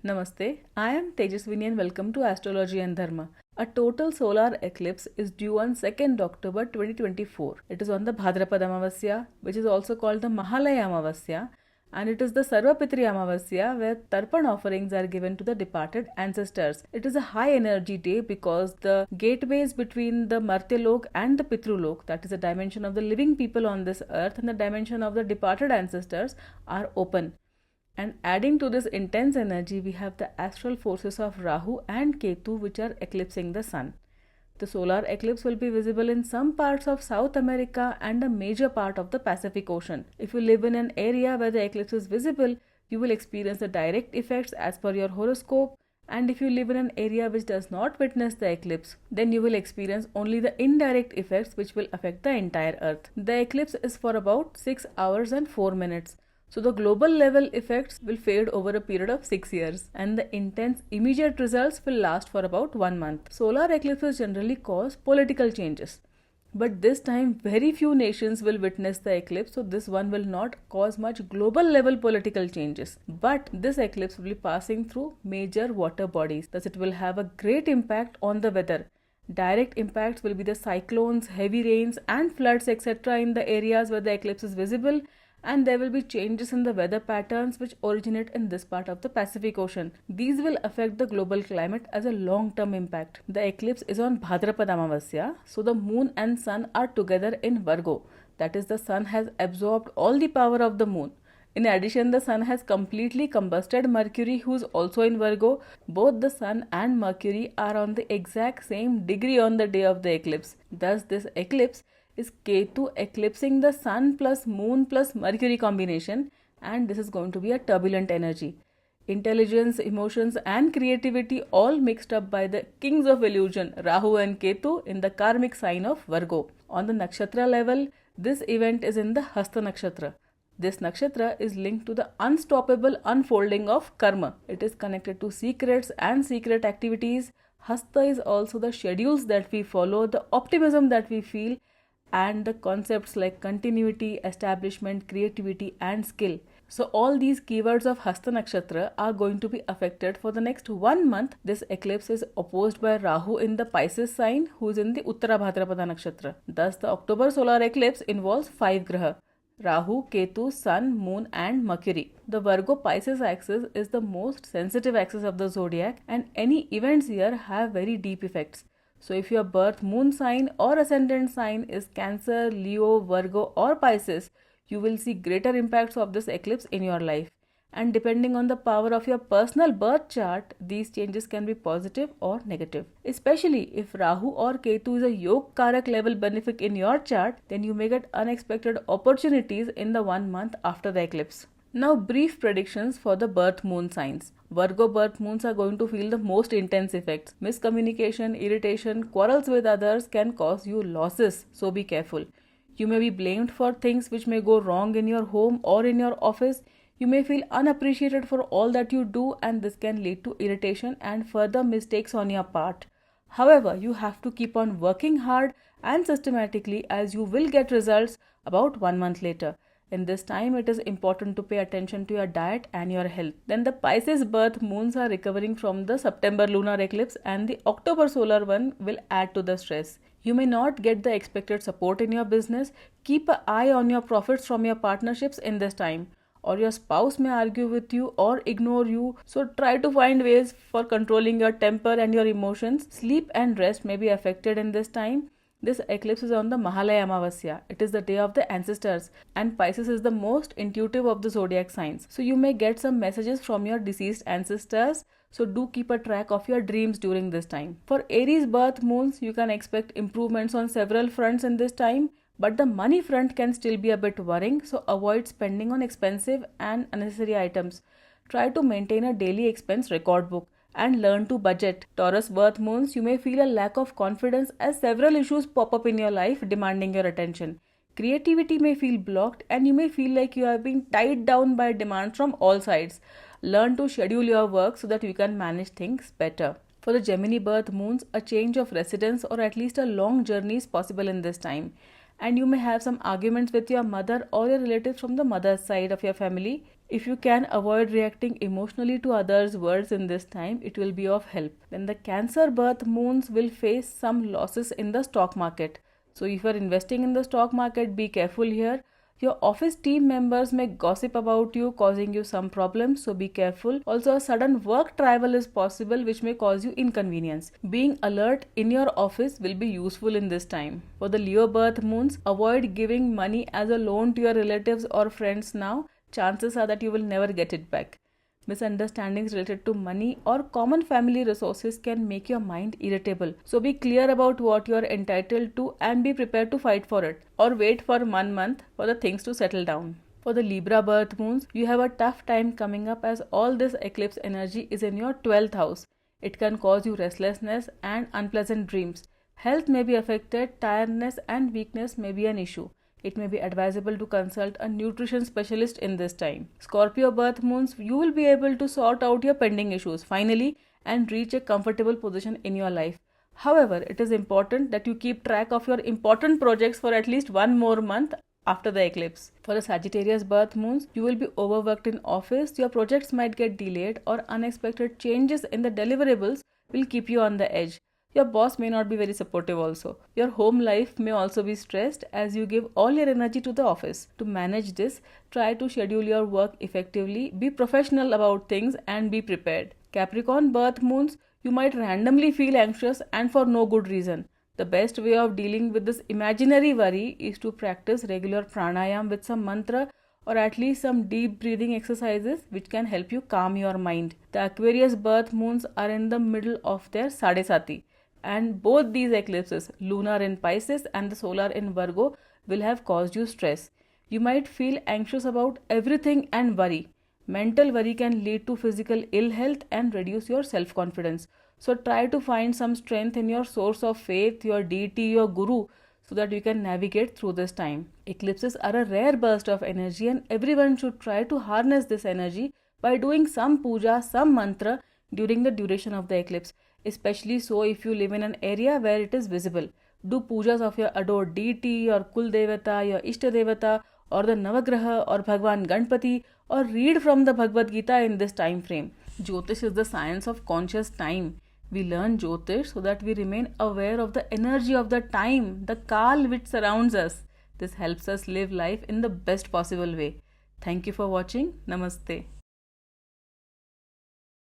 Namaste, I am Tejaswini and welcome to Astrology and Dharma. A total solar eclipse is due on 2nd October 2024. It is on the Bhadrapad Amavasya, which is also called the Mahalaya Amavasya, and it is the Sarvapitari Amavasya where Tarpan offerings are given to the departed ancestors. It is a high energy day because the gateways between the Martyalok and the Pitru Lok, that is the dimension of the living people on this earth and the dimension of the departed ancestors, are open. And adding to this intense energy, we have the astral forces of Rahu and Ketu, which are eclipsing the sun. The solar eclipse will be visible in some parts of South America and a major part of the Pacific Ocean. If you live in an area where the eclipse is visible, you will experience the direct effects as per your horoscope. And if you live in an area which does not witness the eclipse, then you will experience only the indirect effects which will affect the entire earth. The eclipse is for about 6 hours and 4 minutes. So the global level effects will fade over a period of 6 years and the intense immediate results will last for about 1 month. Solar eclipses generally cause political changes. But this time very few nations will witness the eclipse, so this one will not cause much global level political changes. But this eclipse will be passing through major water bodies, thus it will have a great impact on the weather. Direct impacts will be the cyclones, heavy rains and floods etc. in the areas where the eclipse is visible, and there will be changes in the weather patterns which originate in this part of the Pacific Ocean. These will affect the global climate as a long-term impact. The eclipse is on Bhadrapad Amavasya, so the moon and sun are together in Virgo. That is, the sun has absorbed all the power of the moon. In addition, the sun has completely combusted Mercury, who is also in Virgo. Both the sun and Mercury are on the exact same degree on the day of the eclipse. Thus, this eclipse is Ketu eclipsing the sun plus moon plus Mercury combination, and this is going to be a turbulent energy. Intelligence, emotions and creativity all mixed up by the kings of illusion Rahu and Ketu in the karmic sign of Virgo. On the nakshatra level, this event is in the Hasta nakshatra. This nakshatra is linked to the unstoppable unfolding of karma. It is connected to secrets and secret activities. Hasta is also the schedules that we follow, the optimism that we feel, and the concepts like continuity, establishment, creativity and skill. So all these keywords of Hasta Nakshatra are going to be affected for the next 1 month. This eclipse is opposed by Rahu in the Pisces sign, who is in the Uttara Bhadrapada Nakshatra. Thus the October solar eclipse involves 5 graha: Rahu, Ketu, Sun, Moon and Mercury. The Virgo Pisces axis is the most sensitive axis of the zodiac, and any events here have very deep effects. So if your birth moon sign or ascendant sign is Cancer, Leo, Virgo or Pisces, you will see greater impacts of this eclipse in your life. And depending on the power of your personal birth chart, these changes can be positive or negative. Especially if Rahu or Ketu is a Yog Karak level benefic in your chart, then you may get unexpected opportunities in the 1 month after the eclipse. Now brief predictions for the birth moon signs. Virgo birth moons are going to feel the most intense effects. Miscommunication, irritation, quarrels with others can cause you losses, so be careful. You may be blamed for things which may go wrong in your home or in your office. You may feel unappreciated for all that you do, and this can lead to irritation and further mistakes on your part. However, you have to keep on working hard and systematically, as you will get results about 1 month later. In this time, it is important to pay attention to your diet and your health. Then the Pisces birth moons are recovering from the September lunar eclipse, and the October solar one will add to the stress. You may not get the expected support in your business. Keep an eye on your profits from your partnerships in this time. Or your spouse may argue with you or ignore you. So try to find ways for controlling your temper and your emotions. Sleep and rest may be affected in this time. This eclipse is on the Mahalaya Amavasya. It is the day of the ancestors, and Pisces is the most intuitive of the zodiac signs. So you may get some messages from your deceased ancestors. So do keep a track of your dreams during this time. For Aries birth moons, you can expect improvements on several fronts in this time, but the money front can still be a bit worrying. So avoid spending on expensive and unnecessary items. Try to maintain a daily expense record book and learn to budget. Taurus birth moons, you may feel a lack of confidence as several issues pop up in your life demanding your attention. Creativity may feel blocked and you may feel like you are being tied down by demands from all sides. Learn to schedule your work so that you can manage things better. For the Gemini birth moons, a change of residence or at least a long journey is possible in this time. And you may have some arguments with your mother or your relatives from the mother's side of your family. If you can avoid reacting emotionally to others' words in this time, it will be of help. Then the Cancer birth moons will face some losses in the stock market. So if you are investing in the stock market, be careful here. Your office team members may gossip about you, causing you some problems, so be careful. Also, a sudden work travel is possible, which may cause you inconvenience. Being alert in your office will be useful in this time. For the Leo birth moons, avoid giving money as a loan to your relatives or friends now. Chances are that you will never get it back. Misunderstandings related to money or common family resources can make your mind irritable. So be clear about what you are entitled to and be prepared to fight for it, or wait for 1 month for the things to settle down. For the Libra birth moons, you have a tough time coming up as all this eclipse energy is in your 12th house. It can cause you restlessness and unpleasant dreams. Health may be affected, tiredness and weakness may be an issue. It may be advisable to consult a nutrition specialist in this time. Scorpio birth moons, you will be able to sort out your pending issues finally and reach a comfortable position in your life. However, it is important that you keep track of your important projects for at least 1 more month after the eclipse. For the Sagittarius birth moons, you will be overworked in office, your projects might get delayed, or unexpected changes in the deliverables will keep you on the edge. Your boss may not be very supportive also. Your home life may also be stressed as you give all your energy to the office. To manage this, try to schedule your work effectively, be professional about things and be prepared. Capricorn birth moons, you might randomly feel anxious and for no good reason. The best way of dealing with this imaginary worry is to practice regular pranayam with some mantra or at least some deep breathing exercises which can help you calm your mind. The Aquarius birth moons are in the middle of their Sadesati. And both these eclipses, lunar in Pisces and the solar in Virgo, will have caused you stress. You might feel anxious about everything and worry. Mental worry can lead to physical ill health and reduce your self-confidence. So try to find some strength in your source of faith, your deity, your guru, so that you can navigate through this time. Eclipses are a rare burst of energy and everyone should try to harness this energy by doing some puja, some mantra during the duration of the eclipse. Especially so if you live in an area where it is visible. Do pujas of your adored deity, your Kul Devata, your Ishta Devata, or the Navagraha or Bhagwan Ganpati, or read from the Bhagavad Gita in this time frame. Jyotish is the science of conscious time. We learn Jyotish so that we remain aware of the energy of the time, the Kal which surrounds us. This helps us live life in the best possible way. Thank you for watching. Namaste.